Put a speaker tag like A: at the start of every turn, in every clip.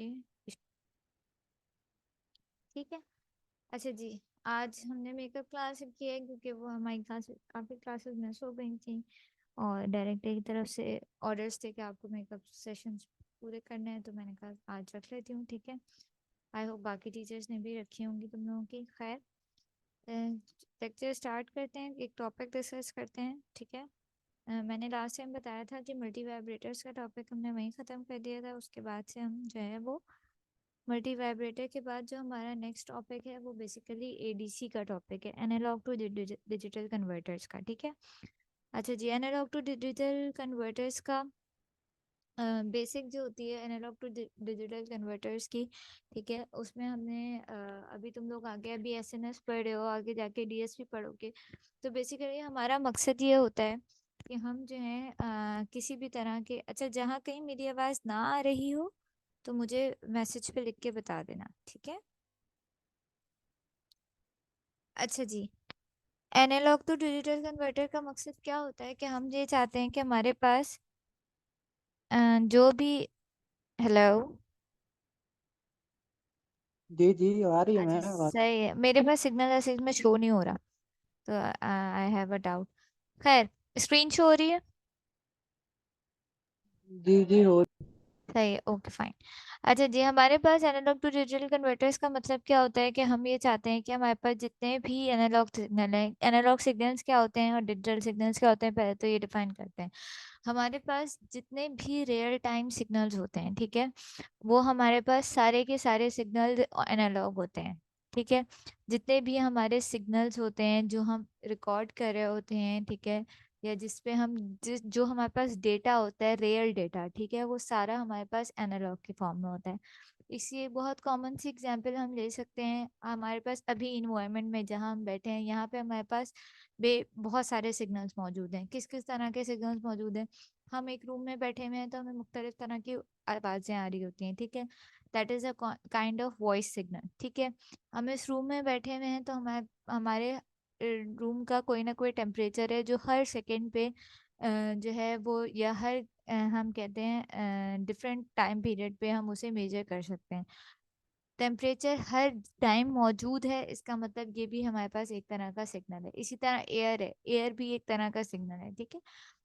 A: Okay. ठीक है। अच्छा जी, आज हमने मेकअप क्लास की है क्योंकि वो हमारी क्लास काफ़ी क्लासेस मिस हो गई थी और डायरेक्टर की तरफ से ऑर्डर्स थे कि आपको मेकअप सेशंस पूरे करने हैं, तो मैंने कहा आज रख लेती हूँ। ठीक है। आई होप बाकी टीचर्स ने भी रखी होंगी तुम लोगों की। खैर, लेक्चर स्टार्ट करते हैं, एक टॉपिक डिस्कस करते हैं। ठीक है। मैंने लास्ट टाइम बताया था कि मल्टी वाइब्रेटर्स का टॉपिक हमने वहीं ख़त्म कर दिया था। उसके बाद से हम जो है वो मल्टी वाइब्रेटर के बाद जो हमारा नेक्स्ट टॉपिक है वो बेसिकली एडीसी का टॉपिक है, एनालॉग टू डिजिटल कन्वर्टर्स का। ठीक है। अच्छा जी, एनालॉग टू डिजिटल कन्वर्टर्स का बेसिक जो होती है एनालॉग टू डिजिटल कन्वर्टर्स की। ठीक है। उसमें हमने अभी तुम लोग आगे अभी एसएनएस पढ़ रहे हो, आगे जाके डीएसपी पढ़ोगे। तो बेसिकली हमारा मकसद ये होता है कि हम जो है किसी भी तरह के, अच्छा जहाँ कहीं मेरी आवाज़ ना आ रही हो तो मुझे मैसेज पे लिख के बता देना। ठीक है। अच्छा जी, एनालॉग टू डिजिटल कन्वर्टर का मकसद क्या होता है कि हम ये चाहते हैं कि हमारे पास जो भी, हेलो,
B: जी जी आ रही है
A: अच्छा
B: मैं आवाज।
A: सही है, मेरे पास सिग्नल ऐसे में शो नहीं हो रहा, तो आई हैव अ डाउट। खैर, स्क्रीन शो हो रही है?
B: जी जी हो।
A: सही है, ओके फाइन। अच्छा जी, हमारे पास एनालॉग टू डिजिटल कन्वर्टर्स का मतलब क्या होता है कि हम ये चाहते हैं कि हमारे पास जितने भी एनालॉग सिग्नल हैं, एनालॉग सिग्नल्स क्या होते हैं और डिजिटल सिग्नल्स क्या होते हैं, पहले तो ये डिफाइन करते हैं। हमारे पास जितने भी रियल टाइम सिग्नल्स होते हैं, ठीक है, वो हमारे पास सारे के सारे सिग्नल एनालॉग होते हैं। ठीक है। जितने भी हमारे सिग्नल्स होते हैं जो हम रिकॉर्ड कर रहे होते हैं, ठीक है, या जिस पे हम जिस जो हमारे पास डेटा होता है, रियल डेटा, ठीक है, वो सारा हमारे पास एनालॉग के फॉर्म में होता है। इसलिए बहुत कॉमन सी एग्जांपल हम ले सकते हैं, हमारे पास अभी इन्वायरमेंट में जहाँ हम बैठे हैं यहाँ पे हमारे पास बहुत सारे सिग्नल्स मौजूद हैं। किस किस तरह के सिग्नल्स मौजूद हैं? हम एक रूम में बैठे हुए हैं तो हमें मुख्तलिफ तरह की आवाज़ें आ रही होती हैं। ठीक है। That is a kind of voice signal. ठीक है। हम इस रूम में बैठे हुए हैं तो हमारे हमारे रूम का कोई ना कोई टेम्परेचर है जो हर सेकंड पे जो है वो, या हर हम कहते हैं डिफरेंट टाइम पीरियड पे हम उसे मेजर कर सकते हैं। टेम्परेचर हर टाइम मौजूद है, इसका मतलब ये भी हमारे पास एक तरह का सिग्नल है। इसी तरह एयर है, एयर भी एक तरह का सिग्नल है। ठीक है।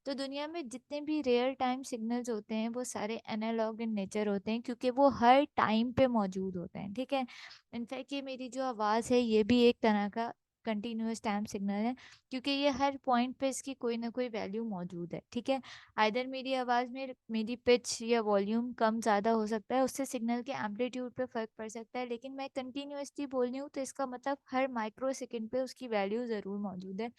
A: तो दुनिया में जितने भी रियल टाइम सिग्नल्स होते हैं वो सारे एनालॉग इन नेचर होते हैं क्योंकि वो हर टाइम पे मौजूद होते हैं। ठीक है। इनफैक्ट ये मेरी जो आवाज़ है ये भी एक तरह का कंटिन्यूअस टाइम सिग्नल है क्योंकि ये हर पॉइंट पे इसकी कोई ना कोई वैल्यू मौजूद है। ठीक है। आइदर मेरी आवाज़ में मेरी पिच या वॉल्यूम कम ज़्यादा हो सकता है, उससे सिग्नल के एम्पलीट्यूड पे फ़र्क पड़ सकता है, लेकिन मैं कंटिन्यूअसली बोल रही हूँ तो इसका मतलब हर माइक्रो सेकंड पे उसकी वैल्यू ज़रूर मौजूद है।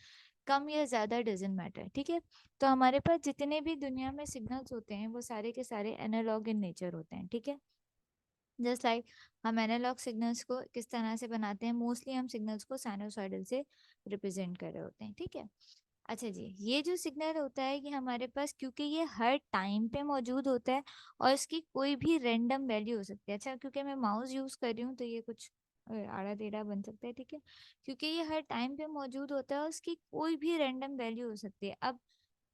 A: कम या ज़्यादा डजेंट मैटर। ठीक है। तो हमारे पास जितने भी दुनिया में सिग्नल्स होते हैं वो सारे के सारे एनालॉग इन नेचर होते हैं। ठीक है। जस्ट लाइक हम एनालॉग सिग्नल्स को किस तरह से बनाते हैं, मोस्टली हम सिग्नल्स को साइनोसॉइडल से रिप्रेजेंट कर रहे होते हैं। ठीक है। अच्छा जी, ये जो सिग्नल होता है ये हमारे पास क्योंकि ये हर टाइम पे मौजूद होता है और इसकी कोई भी रैंडम वैल्यू हो सकती है। अच्छा, क्योंकि मैं माउस यूज़ कर रही हूँ तो ये कुछ आड़ा टेढ़ा बन सकता है। ठीक है। क्योंकि ये हर टाइम पे मौजूद होता है और इसकी कोई भी रैंडम वैल्यू हो सकती है। अब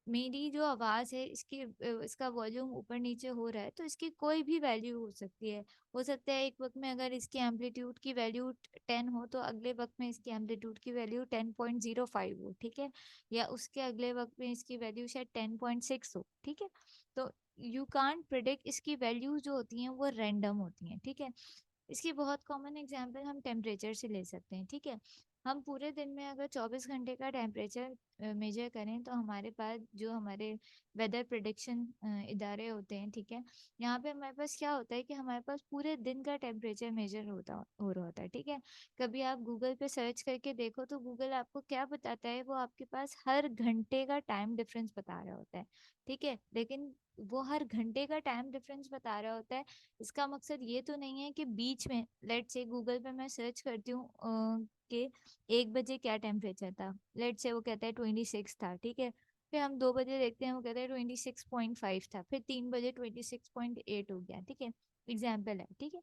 A: मेरी जो आवाज़ है इसकी इसका वॉल्यूम ऊपर नीचे हो रहा है तो इसकी कोई भी वैल्यू हो सकती है। हो सकता है एक वक्त में अगर इसकी एम्पलीट्यूड की वैल्यू 10 हो तो अगले वक्त में इसकी एम्पलीट्यूड की वैल्यू 10.05 हो। ठीक है। या उसके अगले वक्त में इसकी वैल्यू शायद 10.6 हो। ठीक है। तो यू कांट प्रिडिक्ट, इसकी वैल्यूज जो होती हैं वो रैंडम होती हैं। ठीक है। इसकी बहुत कॉमन एग्जांपल हम टेम्परेचर से ले सकते हैं। ठीक है। हम पूरे दिन में अगर 24 घंटे का टेम्परेचर मेजर करें तो हमारे पास जो हमारे वेदर प्रिडिक्शन इदारे होते हैं, ठीक है, यहाँ पे हमारे पास क्या होता है कि हमारे पास पूरे दिन का टेम्परेचर मेजर हो रहा होता है। ठीक है। कभी आप गूगल पे सर्च करके देखो तो गूगल आपको क्या बताता है, वो आपके पास हर घंटे का टाइम डिफरेंस बता रहा होता है। ठीक है। लेकिन वो हर घंटे का टाइम डिफरेंस बता रहा होता है, इसका मकसद ये तो नहीं है कि बीच में, लेट से गूगल पे मैं सर्च करती हूँ कि 1 बजे क्या टेम्परेचर था, लेट से वो कहता है 26 था। ठीक है। फिर हम 2 बजे देखते हैं वो कहता है 26.5 था, फिर 3 बजे 26.8 हो गया। ठीक है। एग्जाम्पल है, ठीक है।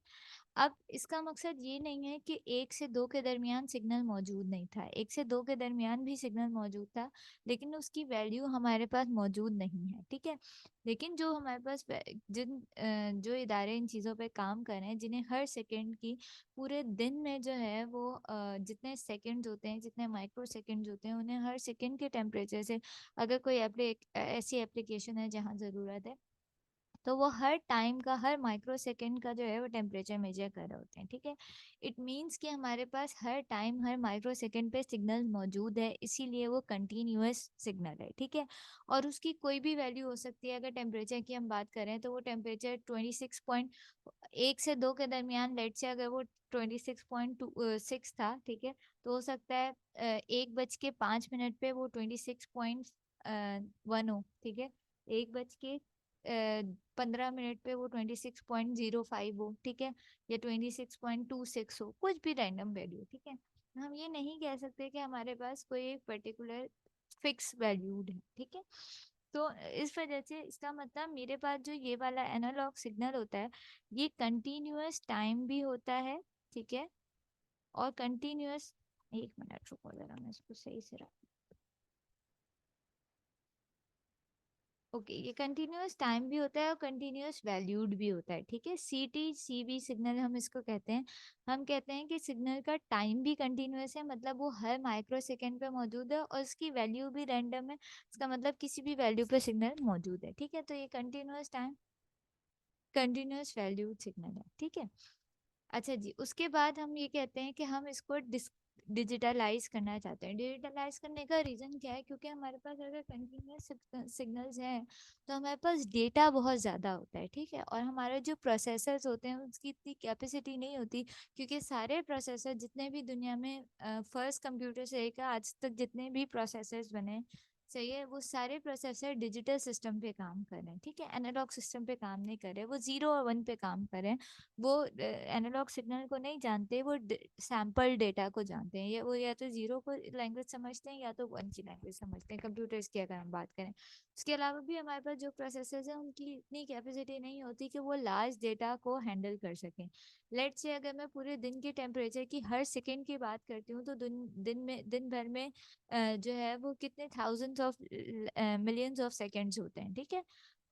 A: अब इसका मकसद ये नहीं है कि 1 से 2 के दरमियान सिग्नल मौजूद नहीं था, 1 से 2 के दरमियान भी सिग्नल मौजूद था, लेकिन उसकी वैल्यू हमारे पास मौजूद नहीं है, ठीक है। लेकिन जो हमारे पास जो इदारे इन चीज़ों पे काम कर रहे हैं, जिन्हें हर सेकंड की पूरे दिन में जो है वो जितने सेकंड्स होते हैं, जितने माइक्रो सेकंड्स होते हैं, उन्हें हर सेकंड के टेम्परेचर से, अगर कोई ऐसी एप्लीकेशन है जहाँ ज़रूरत है, तो वो हर टाइम का, हर माइक्रो सेकेंड का जो है वो टेम्परेचर मेजर कर रहे होते हैं, ठीक है। इट मीन्स कि हमारे पास हर टाइम, हर माइक्रो सेकेंड पे सिग्नल मौजूद है, इसीलिए वो कंटिन्यूअस सिग्नल है, ठीक है। और उसकी कोई भी वैल्यू हो सकती है। अगर टेम्परेचर की हम बात करें तो वो टेम्परेचर 1 से 2 के दरमियान, लेट से अगर वो 26.6 था, ठीक है, तो हो सकता है 1 बज के 5 मिनट पे वो 26.1 हो, ठीक है। 1 बज के 15 मिनट पे वो 26.05 हो, ठीक है, या 26.26 हो, कुछ भी रैंडम वैल्यू, ठीक है। हम ये नहीं कह सकते कि हमारे पास कोई एक पर्टिकुलर फिक्स वैल्यूड है, ठीक है। तो इस वजह से इसका मतलब मेरे पास जो ये वाला एनालॉग सिग्नल होता है, ये कंटिन्यूअस टाइम भी होता है, ठीक है, और कंटिन्यूअस, एक मिनट रुको जरा, मैं इसको सही से ओके, ये कंटिन्यूअस टाइम भी होता है और कंटिन्यूअस वैल्यूड भी होता है, ठीक है। CT CB सिग्नल हम इसको कहते हैं। हम कहते हैं कि सिग्नल का टाइम भी कंटिन्यूअस है, मतलब वो हर माइक्रो सेकेंड पे मौजूद है, और उसकी वैल्यू भी रैंडम है, इसका मतलब किसी भी वैल्यू पे सिग्नल मौजूद है, ठीक है। तो ये continuous time, continuous valued signal है, ठीक है। अच्छा जी, उसके बाद हम ये कहते हैं कि हम इसको डिजिटलाइज करना चाहते हैं। डिजिटलाइज करने का रीज़न क्या है? क्योंकि हमारे पास अगर कंटिन्यूस सिग्नल्स हैं तो हमारे पास डेटा बहुत ज़्यादा होता है, ठीक है, और हमारे जो प्रोसेसर्स होते हैं उसकी इतनी कैपेसिटी नहीं होती, क्योंकि सारे प्रोसेसर जितने भी दुनिया में फर्स्ट कंप्यूटर से लेकर आज तक जितने भी प्रोसेसर्स बने, सही है, वो सारे प्रोसेसर डिजिटल सिस्टम पे काम कर रहे हैं, ठीक है, एनालॉग सिस्टम पे काम नहीं कर रहे, वो 0 और 1 पे काम कर रहे हैं। वो एनालॉग सिग्नल को नहीं जानते, वो सैंपल डेटा को जानते हैं। ये वो या तो 0 को लैंग्वेज समझते हैं या तो 1 की लैंग्वेज समझते हैं, कंप्यूटर्स की अगर हम बात करें। उसके अलावा भी हमारे पास जो प्रोसेसर्स हैं उनकी इतनी कैपेसिटी नहीं होती कि वो लार्ज डेटा को हैंडल कर सकें। लेट से अगर मैं पूरे दिन के टेम्परेचर की हर सेकेंड की बात करती हूँ, तो दिन भर में जो है वो कितने thousands of millions of seconds होते हैं, ठीक है।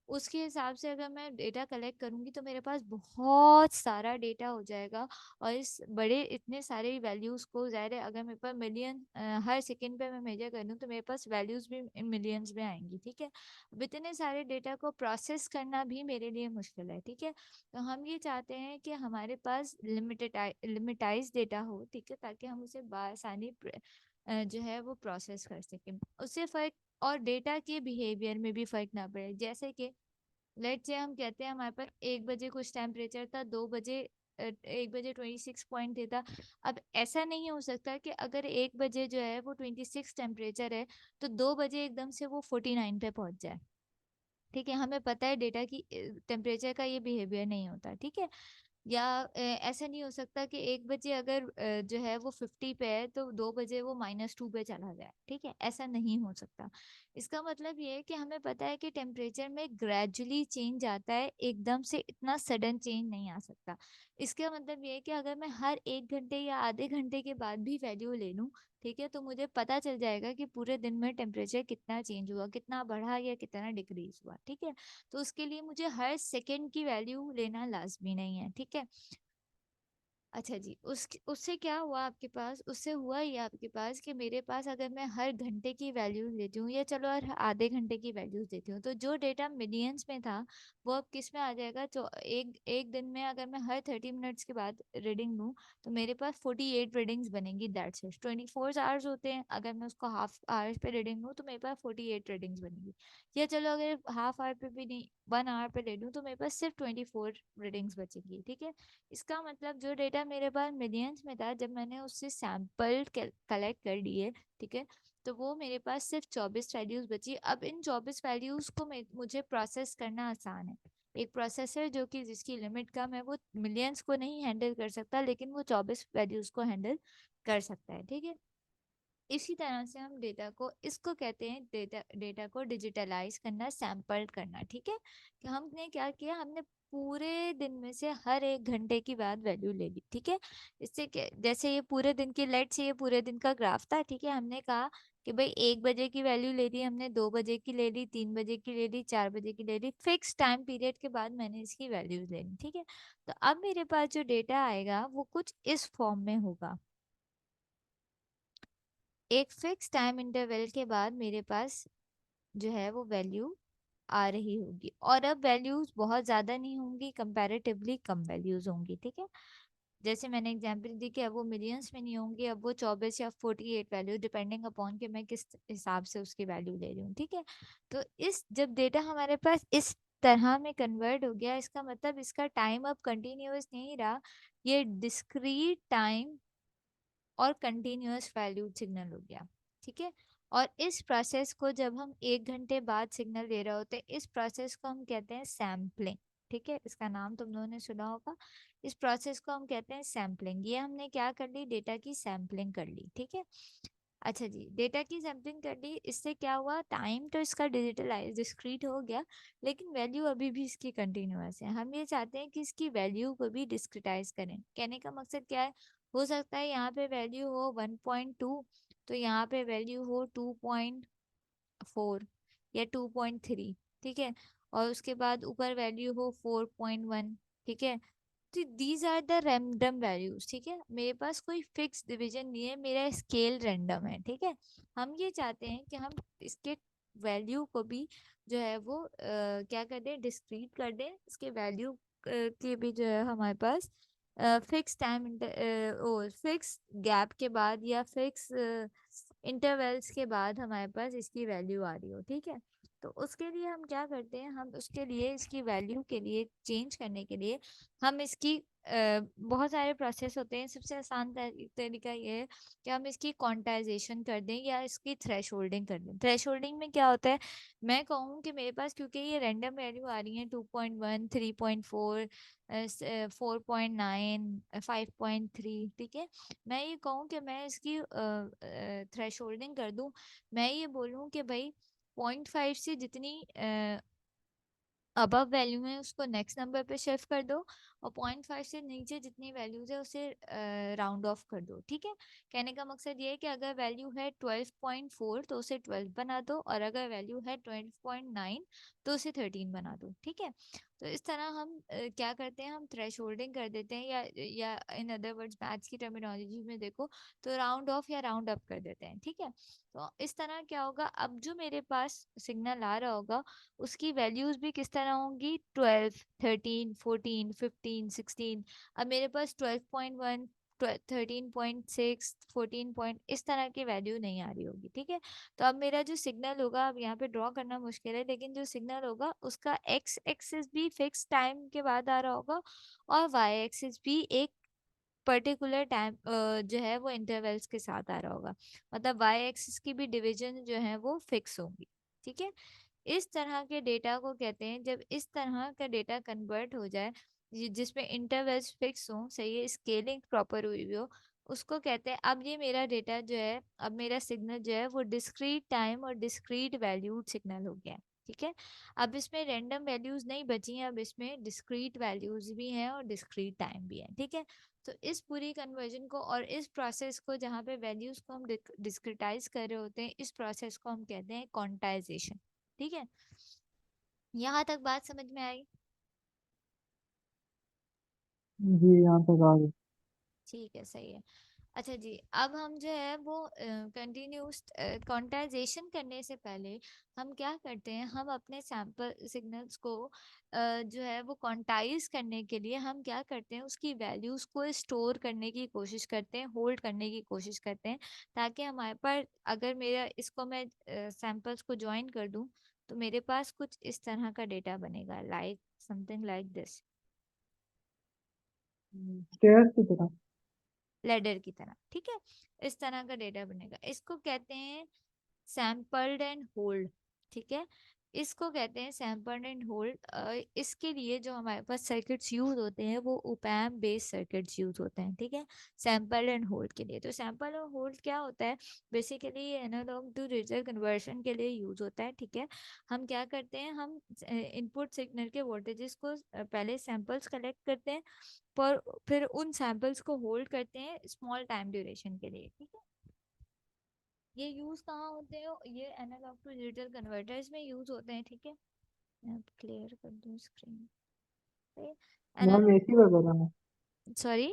A: उसके हिसाब से अगर मैं डेटा कलेक्ट करूंगी तो मेरे पास बहुत सारा डेटा हो जाएगा, और इस बड़े इतने सारे वैल्यूज को, ज़ाहिर है अगर मेरे पास मिलियन हर सेकंड पे मैं मेजर कर दूं तो मेरे पास वैल्यूज भी इन मिलियंस में आएंगी, ठीक है। अब इतने सारे डेटा को प्रोसेस करना भी मेरे लिए मुश्किल है, ठीक है। तो हम ये चाहते हैं कि हमारे पास लिमिटाइज डेटा हो, ठीक है, ताकि हम उसे बआसानी जो है वो प्रोसेस कर सकें। उससे फर्क, और डेटा के बिहेवियर में भी फर्क ना पड़े, जैसे कि लेट से हम कहते हैं हमारे पास 1 बजे कुछ टेम्परेचर था, 2 बजे 1 बजे 26 पॉइंट था। अब ऐसा नहीं हो सकता कि अगर 1 बजे जो है वो 26 टेम्परेचर है, तो 2 बजे एकदम से वो 49 पे पहुंच जाए, ठीक है। हमें पता है डेटा की टेम्परेचर का ये बिहेवियर नहीं होता, ठीक है। या ऐसा नहीं हो सकता कि 1 बजे अगर जो है वो 50 पे है तो 2 बजे वो -2 पे चला जाए, ठीक है, ऐसा नहीं हो सकता। इसका मतलब ये है कि हमें पता है कि टेम्परेचर में ग्रेजुअली चेंज आता है, एकदम से इतना सडन चेंज नहीं आ सकता। इसका मतलब ये है कि अगर मैं हर 1 घंटे या आधे घंटे के बाद भी वैल्यू ले लूँ, ठीक है, तो मुझे पता चल जाएगा कि पूरे दिन में टेम्परेचर कितना चेंज हुआ, कितना बढ़ा या कितना डिक्रीज हुआ, ठीक है। तो उसके लिए मुझे हर सेकंड की वैल्यू लेना लाजमी नहीं है, ठीक है। अच्छा जी, उससे क्या हुआ आपके पास, उससे हुआ ये आपके पास कि मेरे पास अगर मैं हर घंटे की वैल्यूज लेती हूँ, या चलो हर आधे घंटे की वैल्यूज देती हूँ, तो जो डेटा मिलियंस में था वो अब किस में आ जाएगा। तो एक एक दिन में अगर मैं हर 30 मिनट्स के बाद रीडिंग लूँ तो मेरे पास 48 रीडिंग्स बनेंगी, दैट्स इट। 24 आवर्स होते हैं, अगर मैं उसको हाफ आवर्स पे रीडिंग लूँ तो मेरे पास 48 रीडिंग्स बनेंगी। या चलो अगर हाफ आवर पे भी नहीं, 1 आवर पे ले लूँ तो मेरे पास सिर्फ 24 रीडिंग्स बचेंगी, ठीक है। इसका मतलब जो डेटा मेरे पास मिलियंस में था, जब मैंने उससे सैंपल कलेक्ट कर लिए, ठीक है, तो वो मेरे पास सिर्फ 24 वैल्यूज बची। अब इन 24 वैल्यूज को मुझे प्रोसेस करना आसान है। एक प्रोसेसर जो कि जिसकी लिमिट कम है, वो मिलियंस को नहीं हैंडल कर सकता, लेकिन वो 24 वैल्यूज को हैंडल कर सकता है, ठीक है। इसी तरह से हम डेटा को, इसको कहते हैं डेटा को डिजिटलाइज करना, सैंपल करना, ठीक है। कि हमने क्या किया, हमने पूरे दिन में से हर 1 घंटे की बाद वैल्यू ले ली, ठीक है। इससे क्या, जैसे ये पूरे दिन की, लेट से ये पूरे दिन का ग्राफ था, ठीक है। हमने कहा कि भाई 1 बजे की वैल्यू ले ली हमने, 2 बजे की ले ली, 3 बजे की ले ली, 4 बजे की ले ली, फिक्स टाइम पीरियड के बाद मैंने इसकी वैल्यूज ले ली, ठीक है। तो अब मेरे पास जो डेटा आएगा वो कुछ इस फॉर्म में होगा। एक फिक्स टाइम इंटरवल के बाद मेरे पास जो है वो वैल्यू आ रही होगी, और अब वैल्यूज बहुत ज्यादा नहीं होंगी, कंपैरेटिवली कम वैल्यूज होंगी, ठीक है। जैसे मैंने एग्जांपल दी कि अब वो मिलियंस में नहीं होंगी, अब वो 24 या 48 वैल्यू, डिपेंडिंग अपॉन कि मैं किस हिसाब से उसकी वैल्यू ले रही हूँ, ठीक है। तो इस जब डेटा हमारे पास इस तरह में कन्वर्ट हो गया, इसका मतलब इसका टाइम अब कंटिन्यूअस नहीं रहा, ये डिस्क्रीट टाइम और कंटिन्यूअस वैल्यूड सिग्नल हो गया, ठीक है। और इस प्रोसेस को जब हम 1 घंटे बाद सिग्नल दे रहे होते हैं, इस प्रोसेस को हम कहते हैं सैम्पलिंग, ठीक है। इसका नाम तुम लोगों ने सुना होगा। इस प्रोसेस को हम कहते हैं सैम्पलिंग। ये हमने क्या कर ली, डेटा की सैम्पलिंग कर ली, ठीक है। अच्छा जी, डेटा की सैम्पलिंग कर ली, इससे क्या हुआ, टाइम तो इसका डिजिटलाइज डिस्क्रीट हो गया, लेकिन वैल्यू अभी भी इसकी कंटिन्यूअस है। हम ये चाहते हैं कि इसकी वैल्यू को भी डिस्क्रिटाइज करें। कहने का मकसद क्या है, हो सकता है यहाँ पे वैल्यू हो 1.2, तो यहाँ पे वैल्यू हो 2.4 या 2.3, ठीक है। और उसके बाद ऊपर वैल्यू हो 4.1, ठीक है। तो these are the random values, ठीक है। मेरे पास कोई फिक्स डिवीजन नहीं है, मेरा स्केल रैंडम है, ठीक है। हम ये चाहते हैं कि हम इसके वैल्यू को भी जो है वो क्या कर दें, डिस्क्रीट कर दें। इसके वैल्यू के भी जो है हमारे पास फिक्स टाइम, ओ फिक्स गैप के बाद या फिक्स इंटरवल्स के बाद हमारे पास इसकी वैल्यू आ रही हो, ठीक है। तो उसके लिए हम क्या करते हैं, हम उसके लिए इसकी वैल्यू के लिए चेंज करने के लिए हम इसकी बहुत सारे प्रोसेस होते हैं। सबसे आसान तरीका ये है कि हम इसकी क्वांटाइजेशन कर दें या इसकी थ्रेश होल्डिंग कर दें। थ्रेश होल्डिंग में क्या होता है, मैं कहूँ कि मेरे पास क्योंकि ये रैंडम वैल्यू आ रही है, 2.1, 3.4, 4.9, 5.3, ठीक है। मैं ये कहूँ कि मैं इसकी थ्रेश होल्डिंग कर दूं, मैं ये बोलूँ कि भाई 0.5 से जितनी अबव वैल्यू है उसको नेक्स्ट नंबर पे शिफ्ट कर दो, और 0.5 से नीचे जितनी वैल्यूज है उसे राउंड ऑफ कर दो, ठीक है। कहने का मकसद ये है कि अगर वैल्यू है 12.4 तो उसे 12 बना दो, और अगर वैल्यू है 12.9 तो उसे 13 बना दो, ठीक है। तो इस तरह हम क्या करते हैं, हम थ्रेश होल्डिंग कर देते हैं, या इन अदर वर्ड्स मैथ्स की टर्मिनोलॉजी में देखो तो राउंड ऑफ या राउंड अप कर देते हैं, ठीक है। तो इस तरह क्या होगा, अब जो मेरे पास सिग्नल आ रहा होगा उसकी वैल्यूज भी किस तरह होंगी, 12, 13, 14, 15, 16। अब मेरे पास 12.1, 13.6, 14 पॉइंट, इस तरह की वैल्यू नहीं आ रही होगी, ठीक है। तो अब मेरा जो सिग्नल होगा, अब यहाँ पे ड्रॉ करना मुश्किल है, लेकिन जो सिग्नल होगा उसका एक्स एक्सिस भी फिक्स टाइम के बाद आ रहा होगा, और वाई एक्सिस भी एक पर्टिकुलर टाइम जो है वो इंटरवल्स के साथ आ रहा होगा। मतलब वाई एक्सिस की भी डिवीजन जो है वो फिक्स होंगी, ठीक है। इस तरह के डेटा को कहते हैं, जब इस तरह का डेटा कन्वर्ट हो जाए जिसमें इंटरवल्स फिक्स हो, सही है, स्केलिंग प्रॉपर हुई हो, उसको कहते हैं, अब ये मेरा डेटा जो है, अब मेरा सिग्नल जो है वो डिस्क्रीट टाइम और डिस्क्रीट वैल्यूड सिग्नल हो गया है, ठीक है। अब इसमें रैंडम वैल्यूज नहीं बची हैं, अब इसमें डिस्क्रीट वैल्यूज भी हैं और डिस्क्रीट टाइम भी है, ठीक है। तो इस पूरी कन्वर्जन को और इस प्रोसेस को, जहाँ पे वैल्यूज को हम डिस्क्रिटाइज कर रहे होते हैं, इस प्रोसेस को हम कहते हैं क्वांटाइजेशन, ठीक है। यहाँ तक बात समझ में आई?
B: जी यहाँ तक आ गए।
A: ठीक है, सही है। अच्छा जी, अब हम जो है वो कंटिन्यूस क्वांटाइजेशन करने से पहले हम क्या करते हैं, हम अपने सैंपल सिग्नल्स को जो है वो क्वांटाइज करने के लिए हम क्या करते हैं, उसकी वैल्यूज को स्टोर करने की कोशिश करते हैं, होल्ड करने की कोशिश करते हैं, ताकि हमारे पास, अगर मेरा इसको मैं सैंपल्स को ज्वाइन कर दूं, तो मेरे पास कुछ इस तरह का डेटा बनेगा, like something like this,
B: stairs की तरह।
A: लेडर की तरह, ठीक है। इस तरह का डेटा बनेगा, इसको कहते हैं सैम्पल्ड एंड होल्ड, ठीक है। इसको कहते हैं सैंपल एंड होल्ड। इसके लिए जो हमारे पास सर्किट्स यूज होते हैं वो ओपैम्प बेस्ड सर्किट्स यूज होते हैं, ठीक है, सैंपल एंड होल्ड के लिए। तो सैंपल और होल्ड क्या होता है, बेसिकली ये एनालॉग टू डिजिटल कन्वर्शन के लिए यूज होता है, ठीक है। हम क्या करते हैं, हम इनपुट सिग्नल के वोल्टेजेस को पहले सैंपल्स कलेक्ट करते हैं, पर फिर उन सैंपल्स को होल्ड करते हैं स्मॉल टाइम ड्यूरेशन के लिए, ठीक है। ये यूज कहाँ होते हैं, ये एनालॉग टू डिजिटल कन्वर्टर्स में यूज होते हैं, ठीक है। मैं क्लियर कर दूं स्क्रीन पे।
B: मैम
A: एनालॉग,
B: एसी वगैरह में,
A: सॉरी।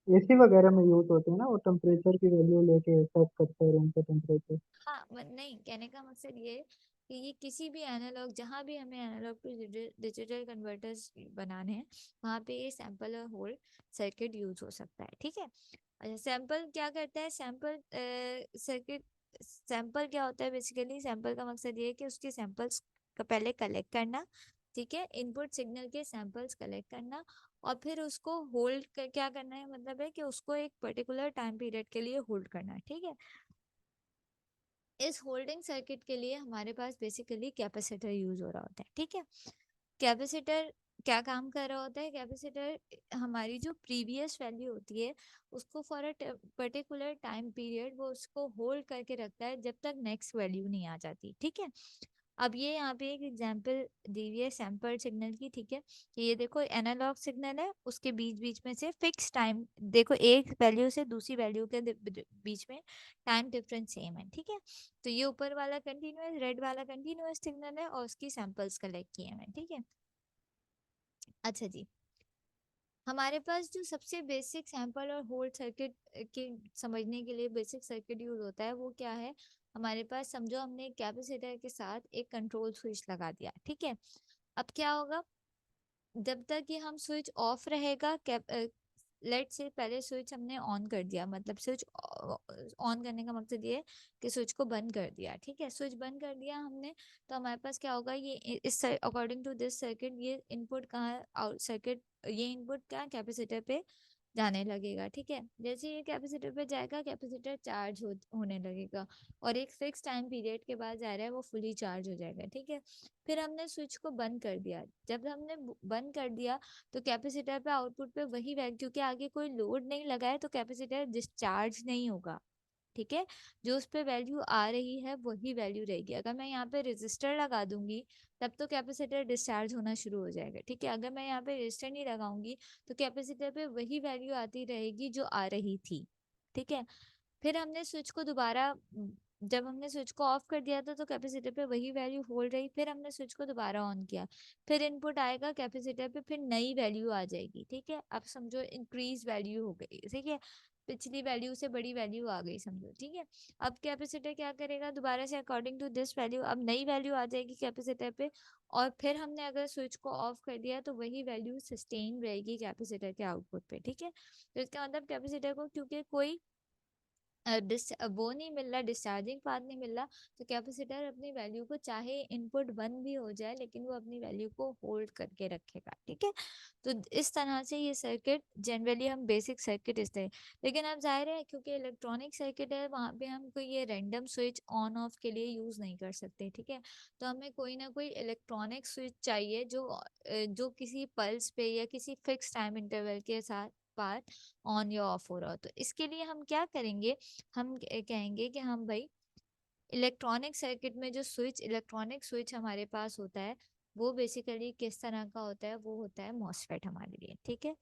B: एसी वगैरह में यूज होते हैं ना, वो टेम्परेचर की वैल्यू लेके सेट करते हैं रूम का टेम्परेचर।
A: हाँ नहीं, कहने का मकसद ये है कि ये किसी भी एनालॉग, जहाँ भी हमें एनालॉग टू डिजिटल कन्वर्टर्स बनाने हैं, वहाँ पे ये सैंपल और होल्ड सर्किट यूज हो सकता है, ठीक है। अच्छा, सैंपल क्या करता है, सैंपल सर्किट, सैंपल क्या होता है, बेसिकली सैंपल का मकसद ये है कि उसके सैंपल्स का पहले कलेक्ट करना, ठीक है, इनपुट सिग्नल के सैंपल्स कलेक्ट करना, और फिर उसको होल्ड कर, क्या करना है, मतलब है कि उसको एक पर्टिकुलर टाइम पीरियड के लिए होल्ड करना है, ठीक है। इस होल्डिंग सर्किट के लिए हमारे पास बेसिकली कैपेसिटर यूज हो रहा होता है, ठीक है। कैपेसिटर क्या काम कर रहा होता है, कैपेसिटर हमारी जो प्रीवियस वैल्यू होती है उसको for a particular time period वो उसको होल्ड करके रखता है जब तक नेक्स्ट वैल्यू नहीं आ जाती, ठीक है। अब ये यहाँ पे एक एग्जांपल दी हुई है सैंपल सिग्नल की, ठीक है, कि ये देखो एनालॉग सिग्नल है, उसके बीच बीच में से फिक्स टाइम, देखो एक वैल्यू से दूसरी वैल्यू के बीच में टाइम डिफरेंस सेम है, ठीक है। तो ये ऊपर वाला कंटिन्यूअस, रेड वाला कंटिन्यूअस सिग्नल है और उसकी सैंपल्स कलेक्ट किए हैं, ठीक है। अच्छा जी, हमारे पास जो सबसे बेसिक सैंपल और होल्ड सर्किट के समझने के लिए बेसिक सर्किट यूज होता है वो क्या है, हमारे पास समझो हमने एक कैपेसिटर के साथ एक कंट्रोल स्विच लगा दिया, ठीक है। अब क्या होगा, जब तक ये हम स्विच ऑफ रहेगा, लेट से पहले स्विच हमने ऑन कर दिया, मतलब स्विच ऑन करने का मकसद ये है कि स्विच को बंद कर दिया, ठीक है, स्विच बंद कर दिया हमने, तो हमारे पास क्या होगा, ये इस अकॉर्डिंग टू दिस सर्किट ये इनपुट कहाँ, आउट सर्किट, ये इनपुट क्या कैपेसिटर पे जाने लगेगा, ठीक है। जैसे ये कैपेसिटर पे जाएगा, कैपेसिटर चार्ज होने लगेगा, और एक फिक्स टाइम पीरियड के बाद जा रहा है वो फुली चार्ज हो जाएगा, ठीक है। फिर हमने स्विच को बंद कर दिया, जब हमने बंद कर दिया तो कैपेसिटर पे आउटपुट पे वही वैल्यू, क्योंकि आगे कोई लोड नहीं लगा है तो कैपेसिटर डिस्चार्ज नहीं होगा, ठीक है। जो उस पे वैल्यू आ रही है वही वैल्यू रहेगी। अगर मैं यहाँ पे रेजिस्टर लगा दूंगी तब तो कैपेसिटर डिस्चार्ज होना शुरू हो जाएगा, ठीक है। अगर मैं यहाँ पे रेजिस्टर नहीं लगाऊंगी तो कैपेसिटर पे वही वैल्यू आती रहेगी जो आ रही थी, ठीक है। फिर हमने स्विच को दोबारा, जब हमने स्विच को ऑफ कर दिया था तो कैपेसिटर पे वही वैल्यू होल्ड रही, फिर हमने स्विच को दोबारा ऑन किया, फिर इनपुट आएगा कैपेसिटर पे, फिर नई वैल्यू आ जाएगी, ठीक है। अब समझो इंक्रीज वैल्यू हो गई, ठीक है, पिछली वैल्यू से बड़ी वैल्यू आ गई समझो, ठीक है। अब कैपेसिटर क्या करेगा, दोबारा से अकॉर्डिंग टू दिस वैल्यू अब नई वैल्यू आ जाएगी कैपेसिटर पे, और फिर हमने अगर स्विच को ऑफ कर दिया तो वही वैल्यू सस्टेन रहेगी कैपेसिटर के आउटपुट पे, ठीक है। तो इसका मतलब कैपेसिटर को क्योंकि कोई वो नहीं मिल रहा, डिस्चार्जिंग पाथ नहीं मिल रहा, तो कैपेसिटर अपनी वैल्यू को, चाहे इनपुट वन भी हो जाए लेकिन वो अपनी वैल्यू को होल्ड करके रखेगा, ठीक है। तो इस तरह से ये सर्किट जनरली हम बेसिक सर्किट इस तरह, लेकिन अब जाहिर है क्योंकि इलेक्ट्रॉनिक सर्किट है वहाँ पे हम कोई ये रैंडम स्विच ऑन ऑफ के लिए यूज नहीं कर सकते, ठीक है। तो हमें कोई ना कोई इलेक्ट्रॉनिक स्विच चाहिए जो जो किसी पल्स पे या किसी फिक्स टाइम इंटरवल के साथ पार ऑन या ऑफ हो रहा हो। तो इसके लिए हम क्या करेंगे, हम कहेंगे कि हम भाई इलेक्ट्रॉनिक सर्किट में जो स्विच, इलेक्ट्रॉनिक स्विच हमारे पास होता है वो बेसिकली किस तरह का होता है, वो होता है मॉसफेट हमारे लिए, ठीक है।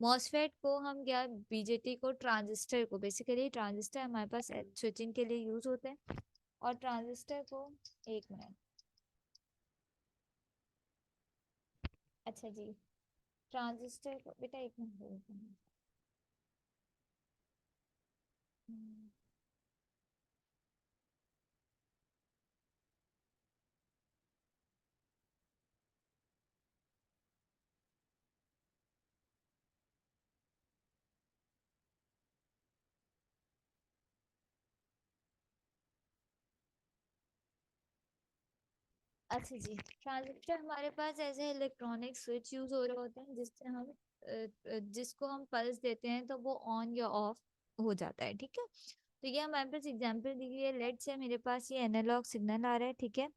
A: मॉसफेट को हम क्या, बीजेटी को, ट्रांजिस्टर को, बेसिकली ट्रांजिस्टर हमारे पास स्विचिंग के लिए यूज होते हैं, और ट्रांजिस्टर को, एक मिनट, अच्छा जी, ट्रांजिस्टर को बेटा एक मिनट hold करना। हम्म, अच्छा जी, ट्रांजिस्टर हमारे पास ऐसे इलेक्ट्रॉनिक स्विच यूज हो रहे होते हैं जिससे हम जिसको हम पल्स देते हैं तो वो ऑन या ऑफ हो जाता है, ठीक है। तो ये हमारे पास एग्जांपल दी गई है, लेट से मेरे पास ये एनालॉग सिग्नल आ रहा है, ठीक है।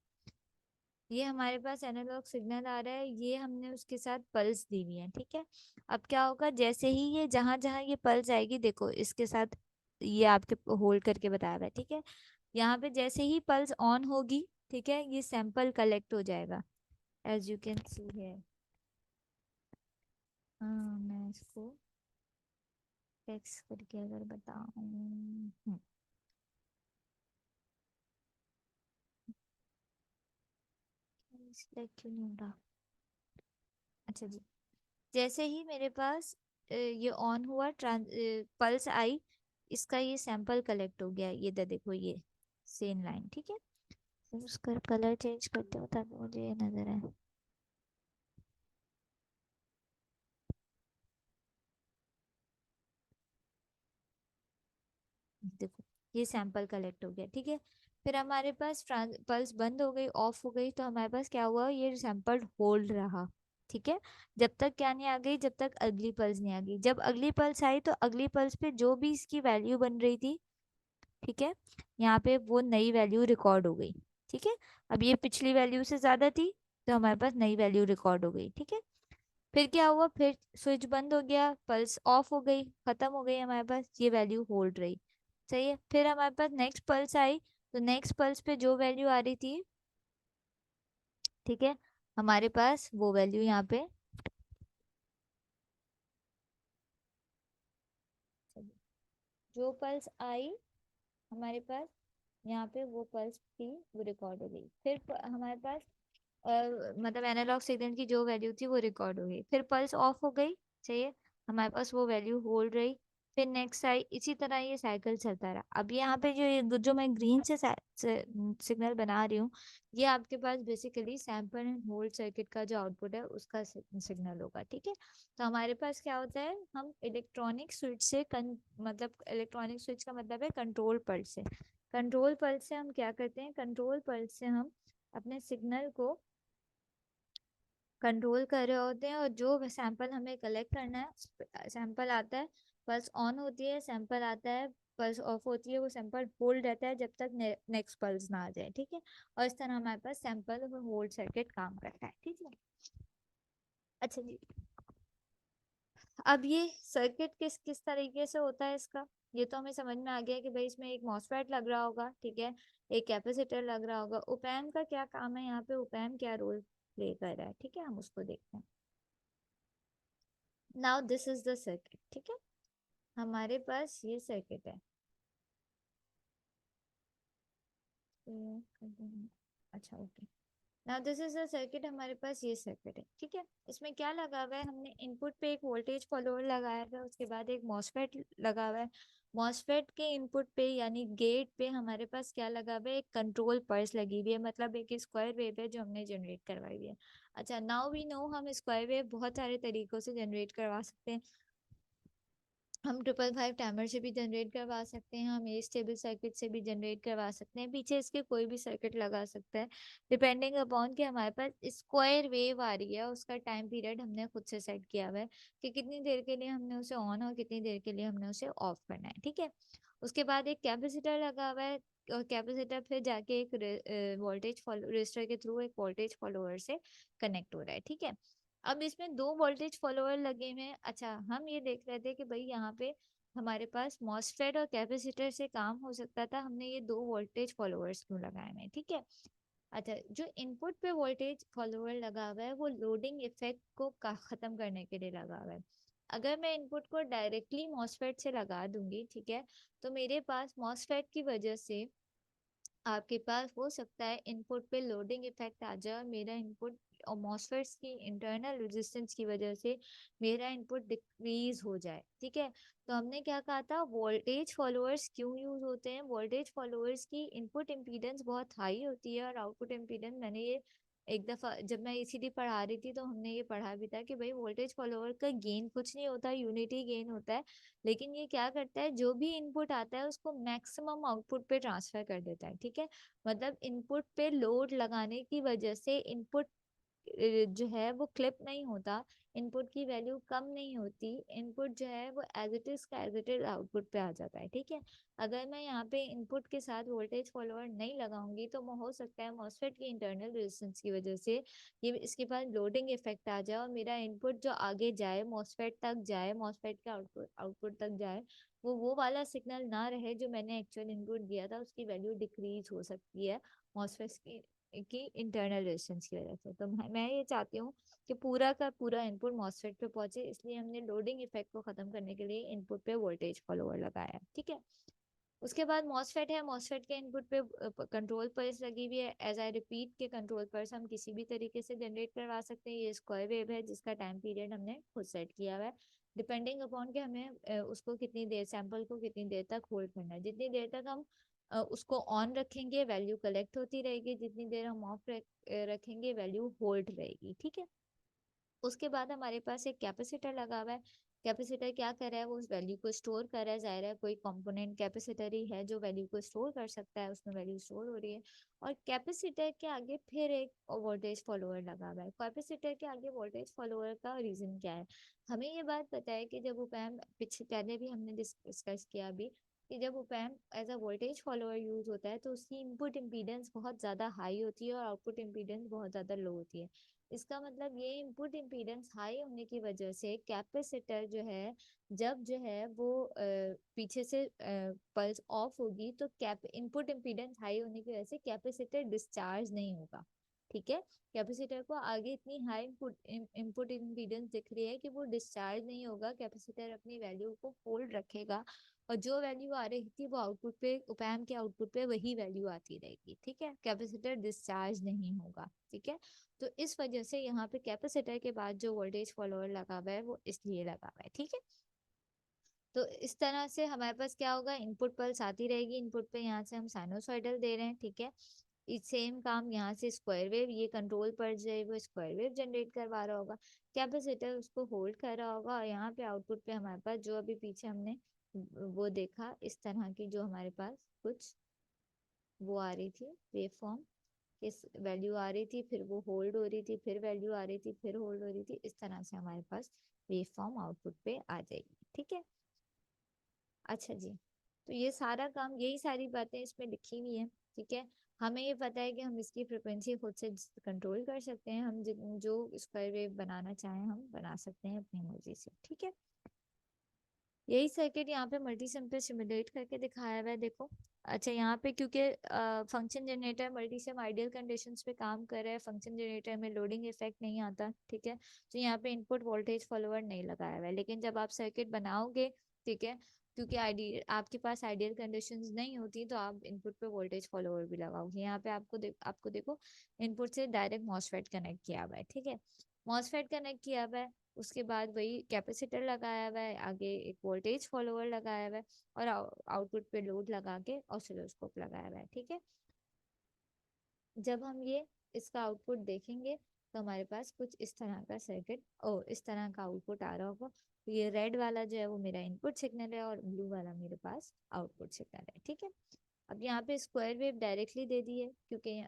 A: ये हमारे पास एनालॉग सिग्नल आ रहा है, ये हमने उसके साथ पल्स दी हुई है, ठीक है। अब क्या होगा, जैसे ही ये जहां जहां ये पल्स आएगी, देखो इसके साथ ये आपके होल्ड करके बताया हुआ है, ठीक है। यहाँ पे जैसे ही पल्स ऑन होगी, ठीक है, ये सैंपल कलेक्ट हो जाएगा, एज यू कैन सी है। हाँ, मैं इसको टेक्स्ट करके अगर बताऊं, सिलेक्ट क्यों नहीं हो रहा। अच्छा जी, जैसे ही मेरे पास ये ऑन हुआ, पल्स आई, इसका ये सैंपल कलेक्ट हो गया, ये देखो ये सेम लाइन, ठीक है। उसका कलर चेंज करते हो ताकि मुझे ये नजर आए। देखो ये सैंपल कलेक्ट हो गया, ठीक है। फिर हमारे पास पल्स बंद हो गई, ऑफ हो गई, तो हमारे पास क्या हुआ, ये सैंपल होल्ड रहा, ठीक है। जब तक क्या नहीं आ गई, जब तक अगली पल्स नहीं आ गई। जब अगली पल्स आई तो अगली पल्स पे जो भी इसकी वैल्यू बन रही थी, ठीक है, यहाँ पे वो नई वैल्यू रिकॉर्ड हो गई, ठीक है। अब ये पिछली वैल्यू से ज्यादा थी, तो हमारे पास नई वैल्यू रिकॉर्ड हो गई, ठीक है। फिर क्या हुआ, फिर स्विच बंद हो गया, पल्स ऑफ हो गई, खत्म हो गई, हमारे पास ये वैल्यू होल्ड रही, सही है। फिर हमारे पास नेक्स्ट पल्स आई, तो नेक्स्ट पल्स पे जो वैल्यू आ रही थी, ठीक है, हमारे पास वो वैल्यू यहाँ पे, जो पल्स आई हमारे पास यहाँ पे, वो पल्स थी वो रिकॉर्ड हो गई। फिर हमारे पास मतलब एनालॉग सिग्नल की जो वैल्यू थी वो रिकॉर्ड हो गई। फिर पल्स ऑफ हो गई, चाहिए, हमारे पास वो वैल्यू होल्ड रही। फिर नेक्स्ट आई, इसी तरह ये साइकिल चलता रहा। अब यहाँ पे जो मैं ग्रीन से सिग्नल बना रही हूँ, ये आपके पास basically sample and hold circuit का जो आउटपुट है उसका सिग्नल होगा, ठीक है। तो हमारे पास क्या होता है, हम इलेक्ट्रॉनिक स्विच से मतलब इलेक्ट्रॉनिक स्विच का मतलब है कंट्रोल पल्स से। कंट्रोल पल्स से हम क्या करते हैं, कंट्रोल पल्स से हम अपने सिग्नल को कंट्रोल कर रहे होते हैं, और जो सैंपल हमें कलेक्ट करना है, सैंपल आता है, पल्स ऑन होती है, सैंपल आता है, पल्स ऑफ होती है, वो सैंपल होल्ड रहता है जब तक नेक्स्ट पल्स ना आ जाए, ठीक है। और इस तरह हमारे पास सैंपल और होल्ड सर्किट काम करता है, ठीक है। अच्छा जी, अब ये सर्किट किस किस तरीके से होता है इसका, ये तो हमें समझ में आ गया कि भाई इसमें एक मॉसफेट लग रहा होगा, ठीक है, एक कैपेसिटर लग रहा होगा। ओपैम का क्या काम है यहाँ पे, ओपैम क्या रोल प्ले कर रहा है, ठीक है, हम उसको देखते हैं। Now this is the circuit, ठीक है, हमारे पास ये सर्किट है। अच्छा okay, now this is the circuit, हमारे पास ये सर्किट है, ठीक है। इसमें क्या लगा हुआ है, हमने इनपुट पे एक वोल्टेज फॉलोअर लगाया है, उसके बाद एक मॉसफेट लगा हुआ है। मॉसफेट के इनपुट पे यानी गेट पे हमारे पास क्या लगा हुआ है, एक कंट्रोल पल्स लगी हुई है, मतलब एक स्क्वायर वेव है जो हमने जनरेट करवाई हुई है। अच्छा, नाउ वी नो, हम स्क्वायर वेव बहुत सारे तरीकों से जनरेट करवा सकते हैं। हम 555 टाइमर से भी जनरेट करवा सकते हैं, हम ए स्टेबल सर्किट से भी जनरेट करवा सकते हैं, पीछे इसके कोई भी सर्किट लगा सकते हैं, डिपेंडिंग अपॉन कि हमारे पास स्क्वायर वेव आ रही है, उसका टाइम पीरियड हमने खुद से सेट किया हुआ है कि कितनी देर के लिए हमने उसे ऑन और कितनी देर के लिए हमने उसे ऑफ करना है, ठीक है। उसके बाद एक कैपेसिटर लगा हुआ है, और कैपेसिटर फिर जाके एक वोल्टेज फॉलो रजिस्टर के थ्रू एक वोल्टेज फॉलोअर से कनेक्ट हो रहा है, ठीक है। अब इसमें दो वोल्टेज फॉलोअर लगे हुए हैं। अच्छा, हम ये देख रहे थे कि भाई यहाँ पे हमारे पास मॉसफेट और कैपेसिटर से काम हो सकता था, हमने ये दो वोल्टेज फॉलोअर्स क्यों लगाए हैं, ठीक है। अच्छा, जो इनपुट पे वोल्टेज फॉलोअर लगा हुआ है वो लोडिंग इफेक्ट को खत्म करने के लिए लगा हुआ है। अगर मैं इनपुट को डायरेक्टली मॉसफेट से लगा दूंगी, ठीक है, तो मेरे पास मॉसफेट की वजह से आपके पास हो सकता है इनपुट पे लोडिंग इफेक्ट आ जाए, और मेरा इनपुट और मॉसफेट्स की इंटरनल रेजिस्टेंस की वजह से मेरा इनपुट डिक्रीज हो जाए, ठीक है। तो हमने क्या कहा था, वोल्टेज फॉलोअर्स क्यों यूज होते हैं, वोल्टेज फॉलोअर्स की इनपुट इम्पीडेंस बहुत हाई होती है, और आउटपुट इम्पीडेंस, मैंने ये एक दफा जब मैं इसीलिए पढ़ा रही थी तो हमने ये पढ़ा भी था कि भाई वोल्टेज फॉलोअर का गेन कुछ नहीं होता, यूनिटी गेन होता है, लेकिन ये क्या करता है, जो भी इनपुट आता है उसको मैक्सिमम आउटपुट पे ट्रांसफर कर देता है, ठीक है। मतलब इनपुट पे लोड लगाने की वजह से इनपुट जो है वो क्लिप नहीं होता, इनपुट की वैल्यू कम नहीं होती, इनपुट जो है वो एज इट इज का एज इट इज आउटपुट पे आ जाता है। ठीक है, अगर मैं यहाँ पे इनपुट के साथ वोल्टेज फॉलोअर नहीं लगाऊंगी तो हो सकता है मॉसफेट की इंटरनल रेजिस्टेंस की वजह से ये इसके पास लोडिंग इफेक्ट आ जाए और मेरा इनपुट जो आगे जाए मॉसफेट तक जाए, मॉसफेट के आउटपुट आउटपुट तक जाए, वो वाला सिग्नल ना रहे जो मैंने एक्चुअल इनपुट दिया था, उसकी वैल्यू डिक्रीज हो सकती है मॉसफेट की इंटरनल रेजिस्टेंस की वजह से। तो मैं ये चाहती हूँ कि पूरा का पूरा इनपुट मॉसफेट पे पहुंचे, इसलिए हमने लोडिंग इफेक्ट को खत्म करने के लिए इनपुट पे वोल्टेज फॉलोअर लगाया है। ठीक है, उसके बाद मॉसफेट है, मॉसफेट के इनपुट पे कंट्रोल पल्स लगी हुई है। एज आई रिपीट के कंट्रोल पल्स हम किसी भी तरीके से जनरेट करवा सकते हैं। ये स्क्वायर वेव है जिसका टाइम पीरियड हमने खुद सेट किया हुआ है, डिपेंडिंग अपॉन के हमें उसको कितनी देर, सैंपल को कितनी देर तक होल्ड करना है। जितनी देर तक हम उसको ऑन रखेंगे वैल्यू कलेक्ट होती रहेगी, जितनी देर हम ऑफ रखेंगे वैल्यू होल्ड रहेगी। ठीक है, उसके बाद हमारे पास एक कैपेसिटर लगा हुआ है। कैपेसिटर क्या कर रहा है, वो उस वैल्यू को स्टोर कर रहा है। जाहिर है कोई कंपोनेंट कैपेसिटर ही है जो वैल्यू को स्टोर कर सकता है, उसमें वैल्यू स्टोर हो रही है। और कैपेसिटर के आगे फिर एक वोल्टेज फॉलोअर लगा हुआ है। कैपेसिटर के आगे वोल्टेज फॉलोअर का रीजन क्या है, हमें ये बात पता है कि जब ओपैम्प, पीछे पहले भी हमने डिस्कस किया अभी, कि जब op amp as a voltage follower use होता है तो उसकी इनपुट इम्पीडेंस बहुत ज्यादा हाई होती है और आउटपुट इम्पीडेंस बहुत ज्यादा लो होती है। इसका मतलब ये इनपुट इम्पीडेंस हाई होने की वजह से कैपेसिटर जो है, जब जो है वो पीछे से पल्स ऑफ होगी तो कैप इनपुट इम्पीडेंस हाई होने की वजह से कैपेसिटर डिस्चार्ज नहीं होगा। ठीक है, कैपेसिटर को आगे इतनी हाई इनपुट इम्पीडेंस दिख रही है कि वो डिस्चार्ज नहीं होगा, कैपेसिटर अपनी वैल्यू को होल्ड रखेगा और जो वैल्यू आ रही थी वो आउटपुट पे, ओपैम के आउटपुट पे वही वैल्यू आती रहेगी। ठीक है, कैपेसिटर डिस्चार्ज नहीं होगा। ठीक है, तो इस वजह से यहाँ पे कैपेसिटर के बाद जो वोल्टेज फॉलोअर लगा हुआ है वो इसलिए लगा हुआ है। ठीक है, तो इस तरह से हमारे पास क्या होगा, इनपुट पल्स आती रहेगी, इनपुट पे यहाँ से हम साइनोसॉइडल दे रहे हैं। ठीक है, इस सेम काम यहाँ से स्क्वायर वेव, ये कंट्रोल पर जो है वो स्क्वायर वेव जनरेट करवा रहा होगा, कैपेसिटर उसको होल्ड कर रहा होगा और यहाँ पे आउटपुट पे हमारे पास जो अभी पीछे हमने वो देखा, इस तरह की जो हमारे पास कुछ वो आ रही थी वेव फॉर्म, किस वैल्यू आ रही थी, फिर वो होल्ड हो रही थी, फिर वैल्यू आ रही थी, फिर होल्ड हो रही थी, इस तरह से हमारे पास वेव फॉर्म आउटपुट पे आ जाएगी। ठीक है, अच्छा जी, तो ये सारा काम, यही सारी बातें इसमें लिखी हुई है। ठीक है, हमें ये पता है कि हम इसकी फ्रिक्वेंसी खुद से कंट्रोल कर सकते हैं, हम जो स्क्वायर वेव बनाना चाहें हम बना सकते हैं अपनी मर्जी से। ठीक है, यही सर्किट यहाँ पे मल्टी सिम पे सिमुलेट करके दिखाया हुआ है, देखो। अच्छा, यहाँ पे क्योंकि function generator multi SIM ideal conditions पे काम कर रहा है, फंक्शन जनरेटर में लोडिंग इफेक्ट नहीं आता। ठीक है, तो यहाँ पे इनपुट वोल्टेज फॉलोअर नहीं लगाया हुआ है, लेकिन जब आप सर्किट बनाओगे, ठीक है, क्योंकि आइडियल आपके पास आइडियल कंडीशंस नहीं होती तो आप इनपुट पे वोल्टेज फॉलोअर भी लगाओगे। यहाँ पे आपको देखो इनपुट से डायरेक्ट मॉसफेट कनेक्ट किया हुआ है। ठीक है, मॉसफेट कनेक्ट किया हुआ है, उसके बाद वही कैपेसिटर लगाया हुआ है, आगे एक वोल्टेज फॉलोअर लगाया हुआ है और आउटपुट पे लोड लगा के ऑसिलोस्कोप लगाया हुआ है। ठीक है, जब हम ये इसका आउटपुट देखेंगे तो हमारे पास कुछ इस तरह का सर्किट, ओ इस तरह का आउटपुट आ रहा होगा। तो ये रेड वाला जो है वो मेरा इनपुट सिग्नल है और ब्लू वाला मेरे पास आउटपुट सिग्नल है। ठीक है, अब यहाँ पे स्क्वायर वेव डायरेक्टली दे दी है क्योंकि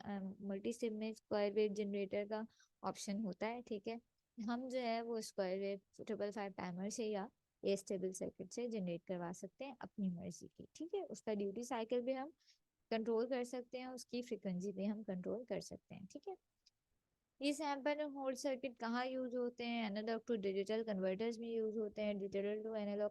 A: मल्टी सिम में स्क्वायर वेव जनरेटर का ऑप्शन होता है। ठीक है, हम जो है वो स्क्वायर वेव 555 टाइमर से या ए स्टेबल सर्किट से जनरेट करवा सकते हैं अपनी मर्जी की। ठीक है, उसका ड्यूटी साइकिल भी हम कंट्रोल कर सकते हैं, उसकी फ्रिक्वेंसी भी हम कंट्रोल कर सकते हैं। ठीक है, ये सैंपल और होल्ड सर्किट कहाँ यूज होते हैं, एनालॉग टू डिजिटल कन्वर्टर्स में यूज होते हैं, डिजिटल टू एनालॉग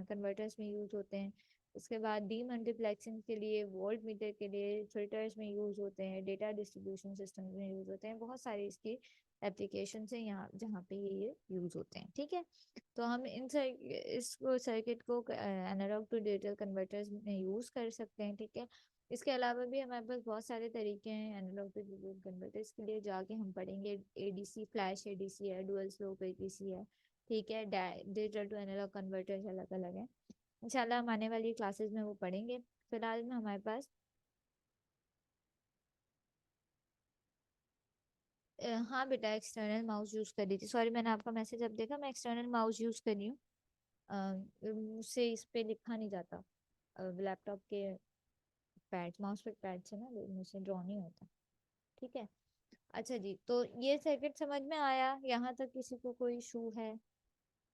A: कन्वर्टर्स में यूज होते हैं। उसके बाद डी मल्टीप्लेक्सिंग के लिए, वोल्ट मीटर के लिए, फिल्टर्स में यूज होते हैं, डेटा डिस्ट्रीब्यूशन सिस्टम में यूज होते हैं, बहुत सारी इसकी एप्लीकेशन है यहाँ जहाँ पे ये यूज होते हैं। ठीक है, तो हम इसको सर्किट को एनालॉग टू डिजिटल कन्वर्टर्स में यूज कर सकते हैं। ठीक है, इसके अलावा भी हमारे पास बहुत सारे तरीके हैं एनालॉग टू डिजिटल कन्वर्टर्स के लिए, जाके हम पढ़ेंगे। एडीसी, फ्लैश एडीसी है, डुअल स्लोप एडीसी है। ठीक है, डिजिटल टू एनालॉग कन्वर्टर्स अलग अलग है, इंशाल्लाह हम आने वाली क्लासेस में वो पढ़ेंगे। फिलहाल में हमारे पास हाँ बेटा, एक्सटर्नल माउस यूज कर रही थी, सॉरी मैंने आपका मैसेज अब देखा, मैं एक्सटर्नल माउस यूज कर रही हूँ। मुझसे इस पे लिखा नहीं जाता, लैपटॉप के पैड, माउस पे पैड से ना मुझसे ड्रॉ नहीं होता। ठीक है, अच्छा जी, तो ये सर्किट समझ में आया? यहाँ तक किसी को कोई इशू है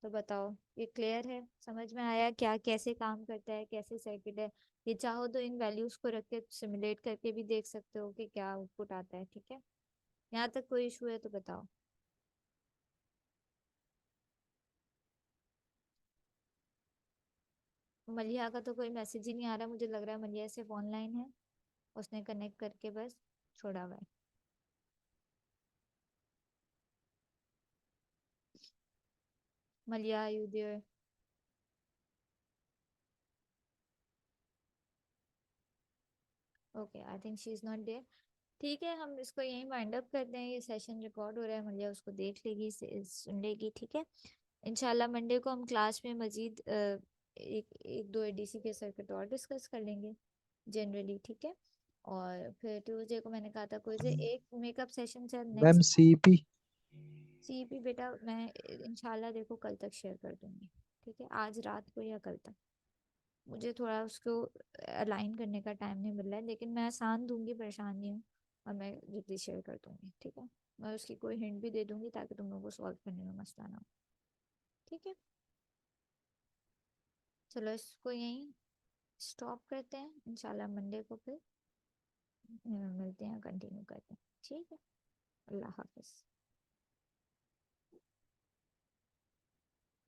A: तो बताओ। ये क्लियर है? समझ में आया क्या कैसे काम करता है, कैसे सर्किट है? ये चाहो तो इन वैल्यूज को रख के सिमुलेट करके भी देख सकते हो कि क्या आउटपुट आता है। ठीक है, यहाँ तक कोई इशू है तो बताओ। मलिया का तो कोई मैसेज ही नहीं आ रहा, मुझे लग रहा है मलिया सिर्फ ऑनलाइन है, उसने कनेक्ट करके बस छोड़ा हुआ है। Maliya, you there? Okay, I think she is not there. ठीक है, हम इसको यहीं वाइंड अप करते हैं। ये सेशन रिकॉर्ड हो रहा है, मलिया उसको देख लेगी, सुन लेगी। ठीक है, इंशाल्लाह मंडे को हम क्लास में मजीद एक एक दो एडीसी के सर्किट और डिस्कस कर लेंगे जनरली। ठीक है, और फिर ट्यूसडे को मैंने कहा था कोई से एक मेकअप सेशन से
B: मैम
A: नेक्स्ट।
B: सीपी।
A: सीपी बेटा मैं इंशाल्लाह देखो कल तक शेयर कर दूंगी। ठीक है, आज रात को या कल तक। मुझे थोड़ा उसको अलाइन करने का टाइम नहीं मिल रहा है, लेकिन मैं आसान दूंगी, परेशान नहीं हूँ। और मैं जल्दी शेयर कर दूंगी। ठीक है, मैं उसकी कोई हिंट भी दे दूंगी ताकि तुम लोगों को सॉल्व करने में मसला ना हो। ठीक है, चलो इसको यहीं स्टॉप करते हैं। इंशाल्लाह मंडे को फिर मिलते हैं, कंटिन्यू करते हैं। ठीक है, अल्लाह हाफिज।